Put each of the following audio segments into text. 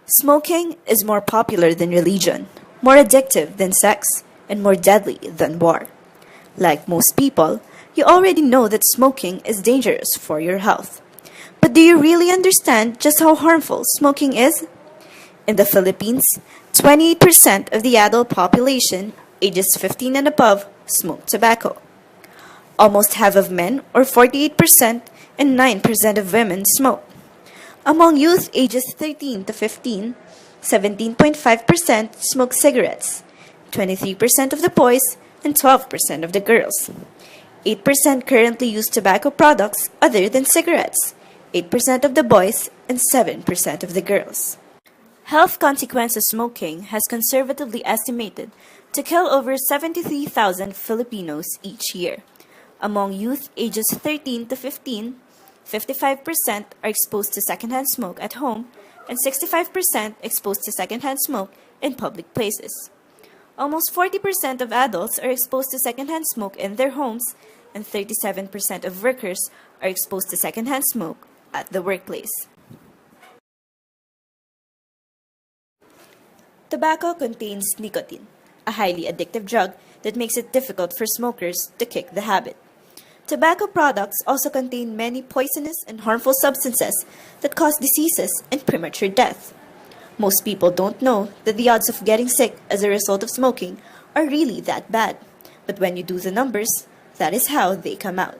Smoking is more popular than religion, more addictive than sex, and more deadly than war. Like most people, you already know that smoking is dangerous for your health. But do you really understand just how harmful smoking is? In the Philippines, 28% of the adult population, ages 15 and above, smoke tobacco. Almost half of men, or 48%, and 9% of women smoke. Among youth ages 13 to 15, 17.5% smoke cigarettes, 23% of the boys, and 12% of the girls. 8% currently use tobacco products other than cigarettes, 8% of the boys, and 7% of the girls. Health consequences of smoking has conservatively estimated to kill over 73,000 Filipinos each year. Among youth ages 13 to 15, 55% are exposed to secondhand smoke at home and 65% exposed to secondhand smoke in public places. Almost 40% of adults are exposed to secondhand smoke in their homes, and 37% of workers are exposed to secondhand smoke at the workplace. Tobacco contains nicotine, a highly addictive drug that makes it difficult for smokers to kick the habit. Tobacco products also contain many poisonous and harmful substances that cause diseases and premature death. Most people don't know that the odds of getting sick as a result of smoking are really that bad, but when you do the numbers, that is how they come out.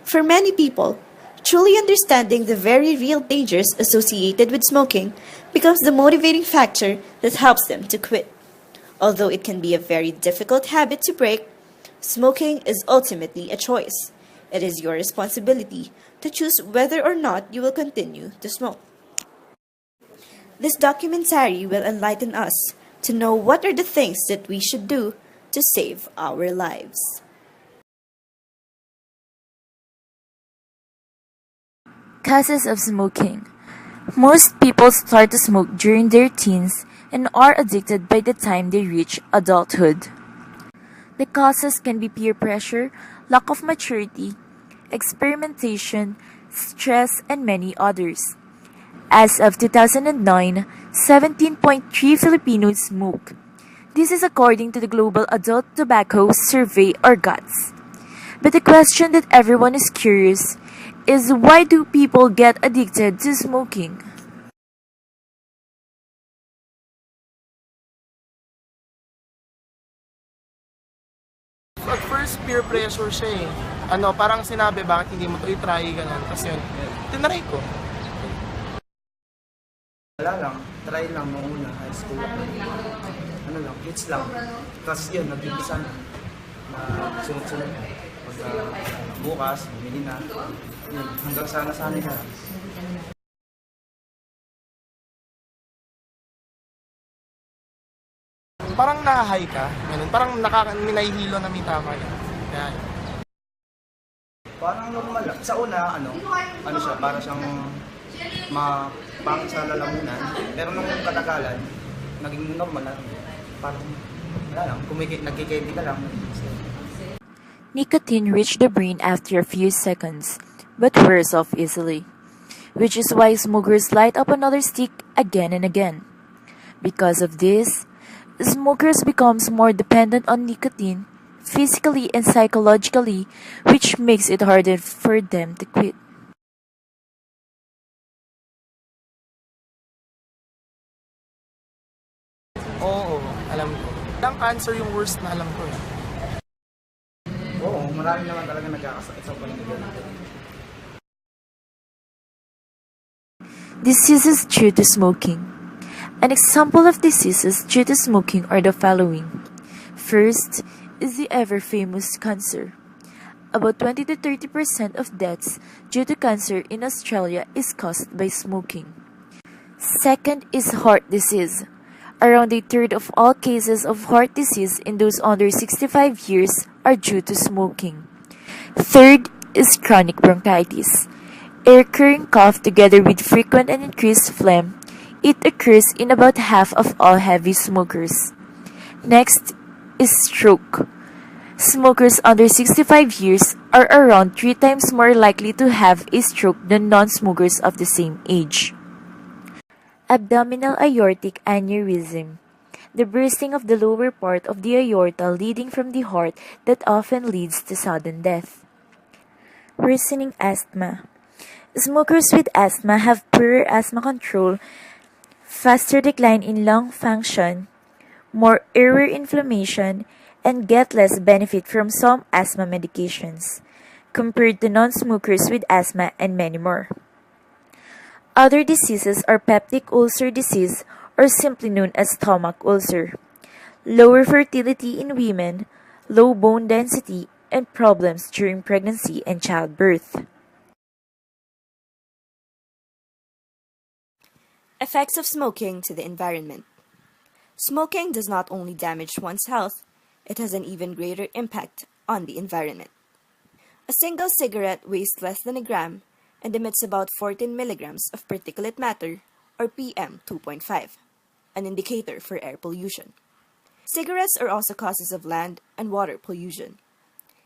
For many people, truly understanding the very real dangers associated with smoking becomes the motivating factor that helps them to quit. Although it can be a very difficult habit to break, smoking is ultimately a choice. It is your responsibility to choose whether or not you will continue to smoke. This documentary will enlighten us to know what are the things that we should do to save our lives. Causes of smoking. Most people start to smoke during their teens and are addicted by the time they reach adulthood. The causes can be peer pressure, lack of maturity, experimentation, stress, and many others. As of 2009, 17.3 Filipinos smoke. This is according to the Global Adult Tobacco Survey or GATS. But the question that everyone is curious is, why do people get addicted to smoking? At first, peer pressure siya eh. Parang sinabi, bakit hindi mo to i-try, ganun. Tapos yun, tinry ko. Wala lang, try lang nung una, high school ako. Kids lang. Tapos yun, nag-umpisa na sunod-sunod. Pag bukas, bumili na. Yun, hanggang sana ka. Parang na-high ka, ganun. Parang minahihilo na may tama yan. Kaya, Parang normal lang. Sa una, siya, para siyang mapangit sa lalamunan. Pero nung katagalan, naging normal na. Parang, wala lang, nagkikendi ka lang. Nicotine reaches the brain after a few seconds, but wears off easily, which is why smokers light up another stick again and again. Because of this, smokers becomes more dependent on nicotine, physically and psychologically, which makes it harder for them to quit. oo, alam ko. Ang cancer yung worst na alam ko eh. Oo, marami naman talaga nagkakasakit sa paligid. Diseases due to smoking. An example of diseases due to smoking are the following. First is the ever-famous cancer. About 20 to 30% of deaths due to cancer in Australia is caused by smoking. Second is heart disease. Around a third of all cases of heart disease in those under 65 years are due to smoking. Third is chronic bronchitis. A recurring cough together with frequent and increased phlegm. It occurs in about half of all heavy smokers. Next is stroke. Smokers under 65 years are around 3 times more likely to have a stroke than non-smokers of the same age. abdominal aortic aneurysm, the bursting of the lower part of the aorta leading from the heart that often leads to sudden death. Worsening asthma. Smokers with asthma have poorer asthma control, faster decline in lung function, more airway inflammation, and get less benefit from some asthma medications, compared to non-smokers with asthma and many more. Other diseases are peptic ulcer disease, or simply known as stomach ulcer, lower fertility in women, low bone density, and problems during pregnancy and childbirth. Effects of smoking to the environment. Smoking does not only damage one's health, it has an even greater impact on the environment. A single cigarette weighs less than a gram and emits about 14 milligrams of particulate matter, or PM 2.5, an indicator for air pollution. Cigarettes are also causes of land and water pollution.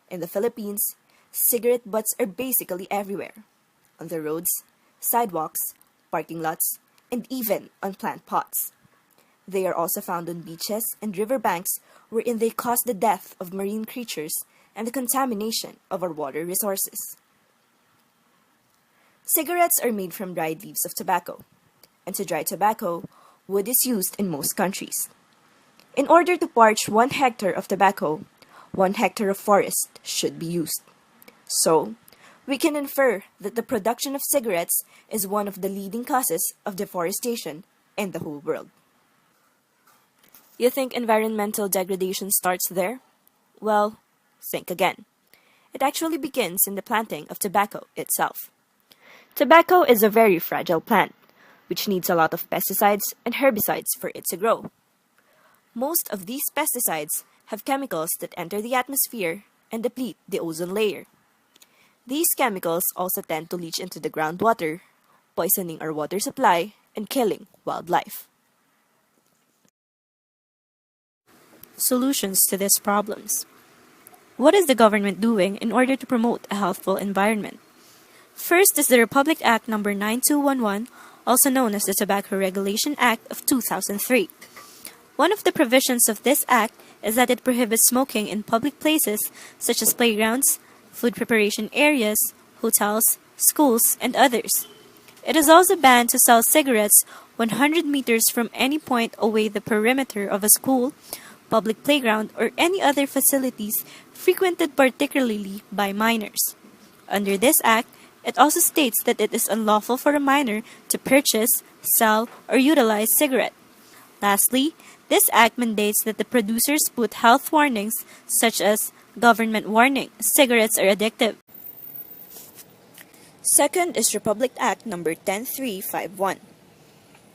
In the Philippines, cigarette butts are basically everywhere, on the roads, sidewalks, parking lots, and even on plant pots. They are also found on beaches and riverbanks wherein they cause the death of marine creatures and the contamination of our water resources. Cigarettes are made from dried leaves of tobacco, and to dry tobacco, wood is used in most countries. In order to parch 1 hectare of tobacco, 1 hectare of forest should be used. So, we can infer that the production of cigarettes is one of the leading causes of deforestation in the whole world. You think environmental degradation starts there? Well, think again. It actually begins in the planting of tobacco itself. Tobacco is a very fragile plant, which needs a lot of pesticides and herbicides for it to grow. Most of these pesticides have chemicals that enter the atmosphere and deplete the ozone layer. These chemicals also tend to leach into the groundwater, poisoning our water supply and killing wildlife. Solutions to these problems. What is the government doing in order to promote a healthful environment? First is the Republic Act No. 9211, also known as the Tobacco Regulation Act of 2003. One of the provisions of this act is that it prohibits smoking in public places such as playgrounds, food preparation areas, hotels, schools, and others. It is also banned to sell cigarettes 100 meters from any point away the perimeter of a school, public playground, or any other facilities frequented particularly by minors. Under this act, it also states that it is unlawful for a minor to purchase, sell, or utilize cigarette. Lastly, this act mandates that the producers put health warnings such as government warning, cigarettes are addictive. Second is Republic Act No. 10351.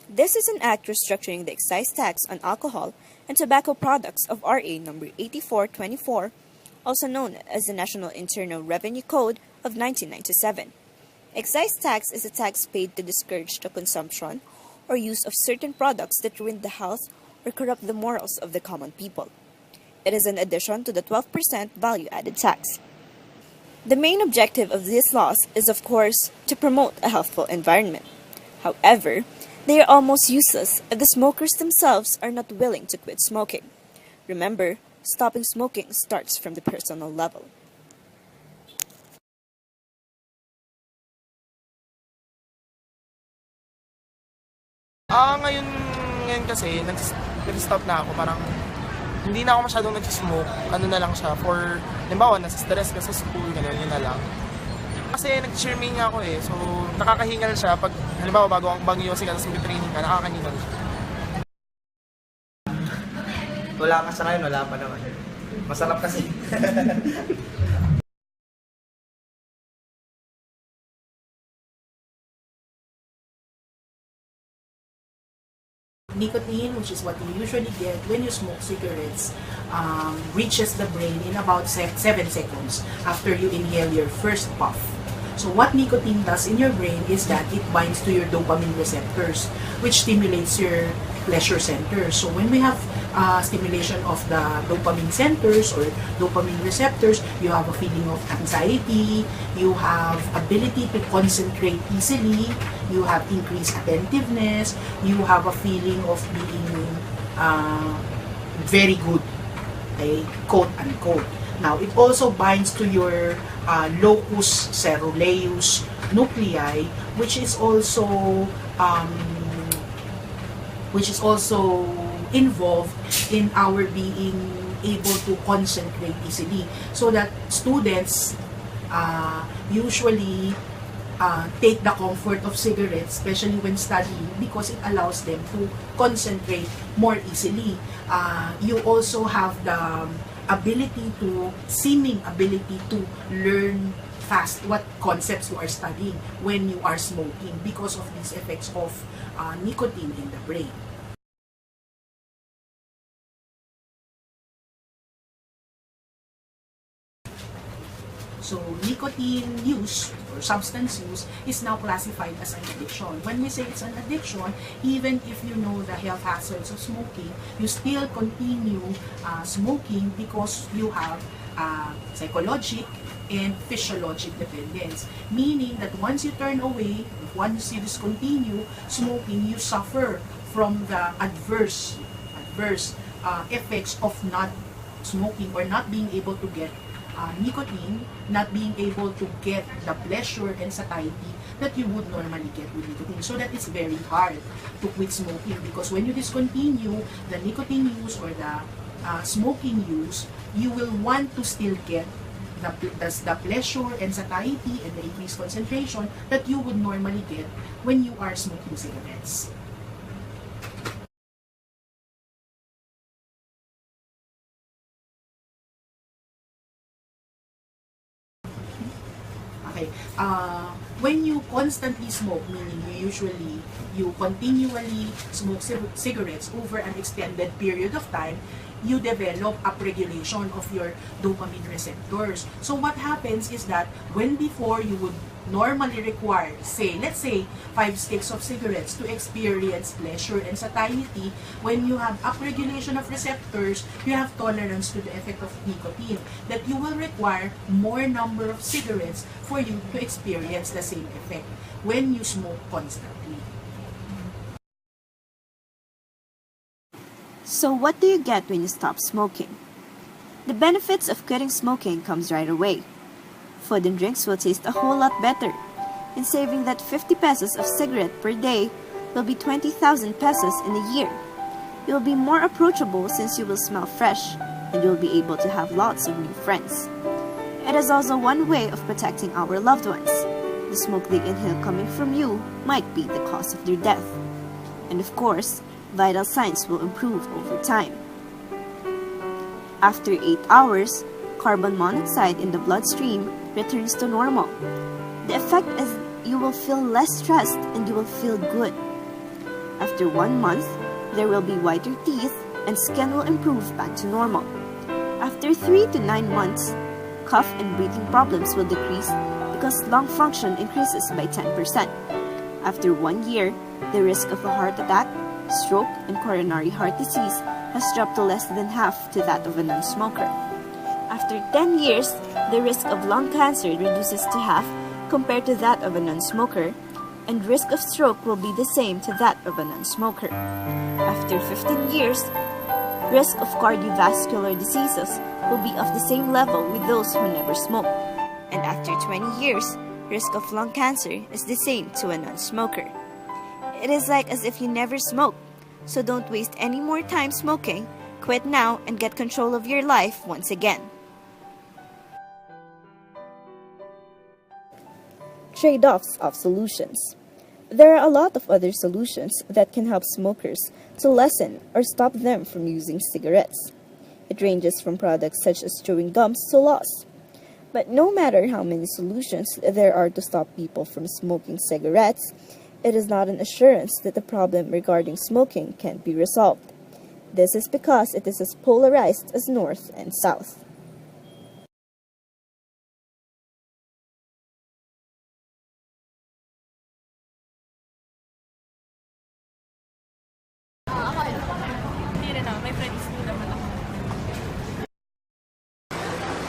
This is an act restructuring the excise tax on alcohol and tobacco products of RA No. 8424, also known as the National Internal Revenue Code of 1997. Excise tax is a tax paid to discourage the consumption or use of certain products that ruin the health or corrupt the morals of the common people. It is an addition to the 12% value-added tax. The main objective of these laws is, of course, to promote a healthful environment. However, they are almost useless if the smokers themselves are not willing to quit smoking. Remember, stopping smoking starts from the personal level. Ngayon kasi, nag-stop na ako. Parang, hindi na ako masyadong nag-smoke. Ano na lang siya for, halimbawa, nasa stress ka sa school, gano'n, yun na lang. Kasi nag-cheerming ako eh. So, nakakahingal siya. Pag, halimbawa, bago ang bagyo kasi kasi may training ka, nakakahingal siya. Wala ka sa ngayon, wala pa naman. Masarap kasi. Nicotine, which is what you usually get when you smoke cigarettes, reaches the brain in about 7 seconds after you inhale your first puff. So what nicotine does in your brain is that it binds to your dopamine receptors, which stimulates your pleasure centers. So when we have stimulation of the dopamine centers or dopamine receptors, you have a feeling of anxiety, you have ability to concentrate easily, you have increased attentiveness, you have a feeling of being very good, okay, quote unquote. Now, it also binds to your locus ceruleus nuclei, which is also involved in our being able to concentrate easily. So that students usually take the comfort of cigarettes, especially when studying, because it allows them to concentrate more easily. You also have the seeming ability to learn fast what concepts you are studying when you are smoking because of these effects of nicotine in the brain. So nicotine use or substance use is now classified as an addiction. When we say it's an addiction, even if you know the health hazards of smoking, you still continue smoking because you have psychologic and physiologic dependence. Meaning that once you turn away, once you discontinue smoking, you suffer from the adverse effects of not smoking or not being able to get nicotine, not being able to get the pleasure and satiety that you would normally get with nicotine. So that it's very hard to quit smoking, because when you discontinue the nicotine use or the smoking use, you will want to still get the pleasure and satiety and the increased concentration that you would normally get when you are smoking cigarettes. Okay. When you constantly smoke, meaning you continually smoke cigarettes over an extended period of time, you develop upregulation of your dopamine receptors. So what happens is that when before you would normally require, let's say 5 sticks of cigarettes to experience pleasure and satiety, when you have upregulation of receptors, you have tolerance to the effect of nicotine, that you will require more number of cigarettes for you to experience the same effect when you smoke constantly. So what do you get when you stop smoking? The benefits of quitting smoking comes right away. Food and drinks will taste a whole lot better, and saving that 50 pesos of cigarette per day will be 20,000 pesos in a year. You will be more approachable since you will smell fresh, and you will be able to have lots of new friends. It is also one way of protecting our loved ones. The smoke they inhale coming from you might be the cause of their death. And of course, vital signs will improve over time. After 8 hours, carbon monoxide in the bloodstream returns to normal. The effect is you will feel less stressed and you will feel good. After 1 month, there will be whiter teeth and skin will improve back to normal. After 3 to 9 months, cough and breathing problems will decrease because lung function increases by 10%. After 1 year, the risk of a heart attack, stroke, and coronary heart disease has dropped to less than half to that of a non-smoker. After 10 years, the risk of lung cancer reduces to half compared to that of a non-smoker, and risk of stroke will be the same to that of a non-smoker. After 15 years, risk of cardiovascular diseases will be of the same level with those who never smoked. And after 20 years, risk of lung cancer is the same to a non-smoker. It is like as if you never smoked, so don't waste any more time smoking. Quit now and get control of your life once again. Trade-offs of solutions. There are a lot of other solutions that can help smokers to lessen or stop them from using cigarettes. It ranges from products such as chewing gums to laws. But no matter how many solutions there are to stop people from smoking cigarettes, it is not an assurance that the problem regarding smoking can be resolved. This is because it is as polarized as North and South.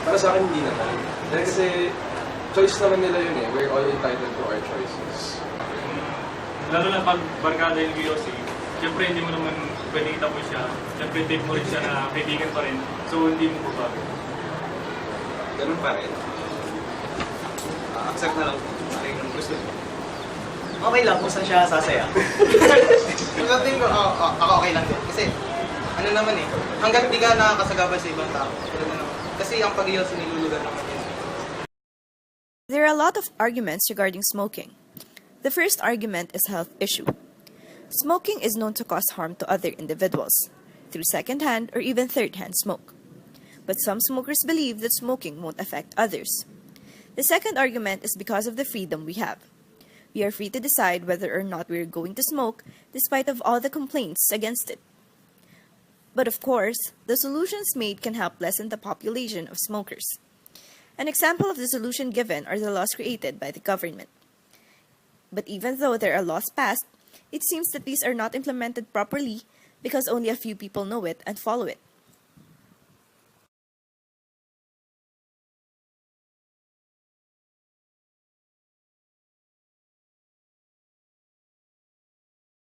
Para sa akin, hindi naman. Dahil kasi, choice naman nila yun eh. We're all entitled to our choices. Lalo na pag barkada yung VOC, siyempre hindi mo naman pwede itapo siya. Siyempre date mo rin siya na kaibigan pa rin. So hindi mo babago. Ganun pa rin. Accept na lang kung yung gusto niyo. Okay lang kung saan siya sasaya. Sa tingin ko, ako okay lang din. Kasi, ano naman eh, hanggat di ka nakakasagabal sa ibang tao. Kasi ang pag-iyaw sinilulugan naman yun. There are a lot of arguments regarding smoking. The first argument is health issue. Smoking is known to cause harm to other individuals through second-hand or even third-hand smoke. But some smokers believe that smoking won't affect others. The second argument is because of the freedom we have. We are free to decide whether or not we are going to smoke despite of all the complaints against it. But of course, the solutions made can help lessen the population of smokers. An example of the solution given are the laws created by the government. But even though there are laws passed, it seems that these are not implemented properly because only a few people know it and follow it.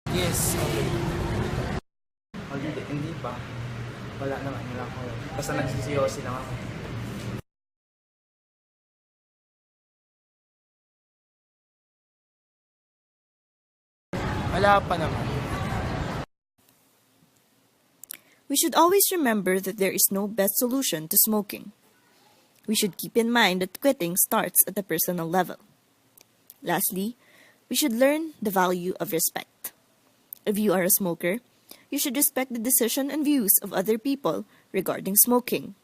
Yes, okay. Hindi pa. Wala naman. Wala ko. Basta nagsisiyosi lang ako. Wala pa naman. We should always remember that there is no best solution to smoking. We should keep in mind that quitting starts at the personal level. Lastly, we should learn the value of respect. If you are a smoker, you should respect the decision and views of other people regarding smoking.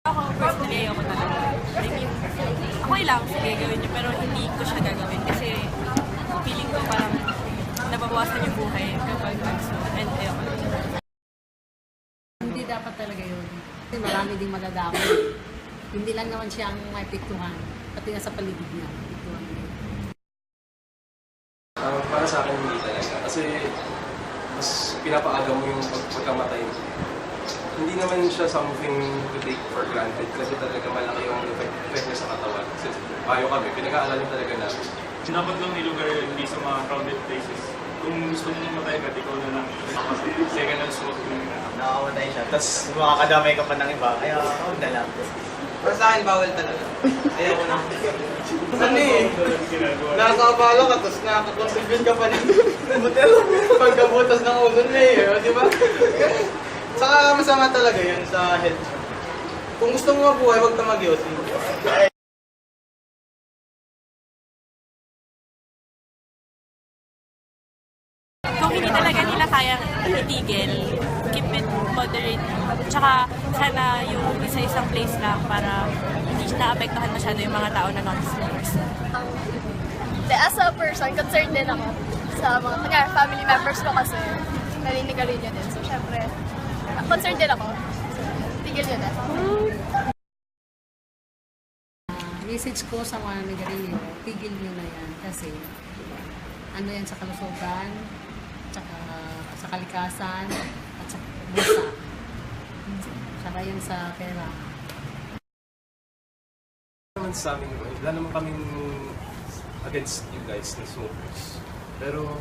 Ako, personally, ayoko talaga. I mean, okay lang, sige, gawin niyo, pero hindi ko siya gagawin kasi feeling ko parang nababawasan yung buhay kapag nag-smoke and ayoko lang. Hindi dapat talaga yun. Kasi marami ding madadako. Hindi lang naman siyang may piktuhan. Pati nga sa paligid niya, piktuhan din. Para sa akin, hindi talaga. Kasi, mas pinapaaga mo yung pagkamatay mo. Hindi naman siya something to take for granted kasi talaga malaki yung effect niya sa katawan. Kasi bayo kami, pinag-aalalan talaga namin. Dapat lang nilugar hindi sa mga crowded places. Kung gusto mo mamatay ka, ikaw na lang. Kasi second hand smoke yung Nakakamatay siya. Tapos makakadamay ka pa ng iba. Kaya huwag na lang. Para sa akin, bawal talaga. Ayaw ko na. Ano eh? Nakakabala ka, tapos nakakakontribute ka pa ng butel. Pagkabutas ng ozone layer, di ba? Saka masama talaga yun sa health. Kung gusto mo mabuhay, huwag ka mag-yosi. Kung hindi talaga nila kayang itigil, keep it moderate. Tsaka sana yung isa-isang place lang para hindi naapektuhan masyado yung mga tao na non-smokers. As a person, concerned din ako sa mga kanya, family members ko kasi naninigarilyo din. So, syempre, concerned din ako. Tigil nyo na. Message ko sa mga nagarilyo, tigil nyo na yan kasi ano yan sa kalusugan, tsaka sa kalikasan, at sa busa. Tsaka yan sa pera. Naman sa amin, wala naman kaming against you guys na smokers. Pero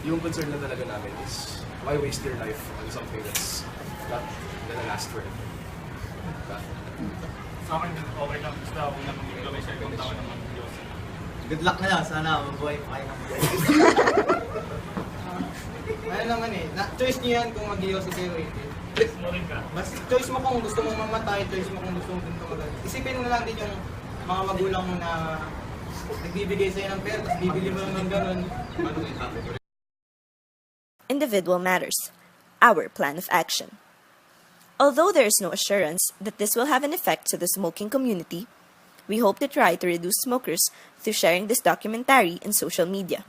yung concern na talaga namin is why waste your life on something that's not gonna last forever. Diba? sa akin, okay lang. Basta ako na hindi kami sa ibang tao naman. Good luck na lang. Sana mabuhay pa kayo ng buhay. Ano naman eh, choice niyo yan kung mag-yosi kayo eh. Mo rin ka. Mas choice mo kung gusto mong mamatay, choice mo kung gusto mong tumagal. Isipin mo na lang din yung mga magulang mo na nagbibigay sa'yo ng pera, tapos bibili mo ng ganun. Individual matters. Our plan of action. Although there is no assurance that this will have an effect to the smoking community, we hope to try to reduce smokers through sharing this documentary in social media.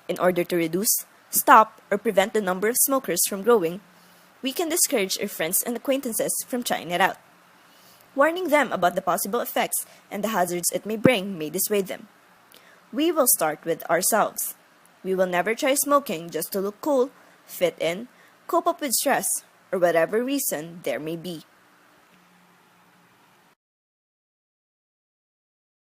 In order to reduce, stop, or prevent the number of smokers from growing, we can discourage our friends and acquaintances from trying it out. Warning them about the possible effects and the hazards it may bring may dissuade them. We will start with ourselves. We will never try smoking just to look cool, fit in, cope up with stress, or whatever reason there may be.